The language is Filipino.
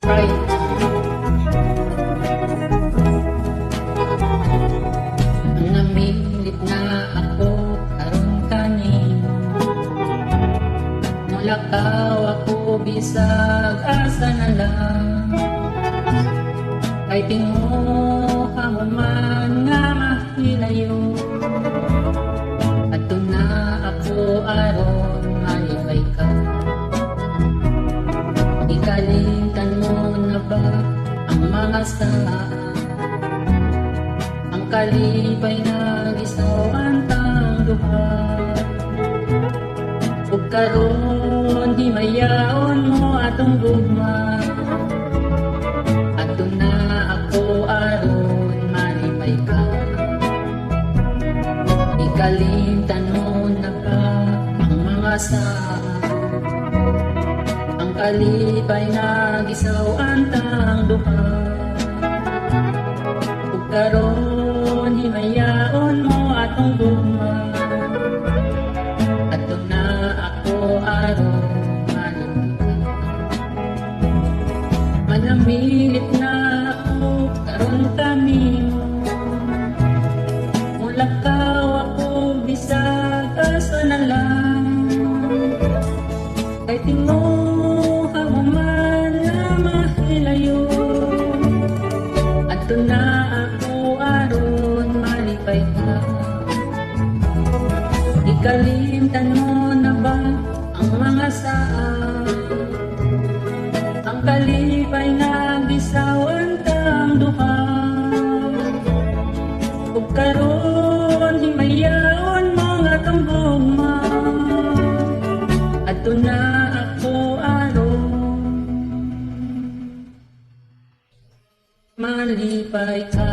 Right. Namilit na ako karon kanin, mulakaw ako bisag asa na lang. Kay tingo man nga mahilayo, adto na ako aron malipay ka. Ikalitan mo na ba ang mga saan, ang kalipay na gisawan tang duha? Ug karon di mayaon mo atong gugma, adto na ako aron malipay ka. Ikalitan mo na ba ang mga saan, ang kalipay na gisawan tang duha? Ug karon himayaon mo atong gugma, adto na ako aron malipay ka. Manamilit na ako karon kamimo, mulakaw ako bisag asa na lang. Kay tingo man na mahilayo, adto na ako aron malipay ka. Ikalimtan mo na ba ang mga saan, ang kalipay na gisawan tang duha? Ug karon himayaon mo nga tong gugma, adto na ako aron malipay ka.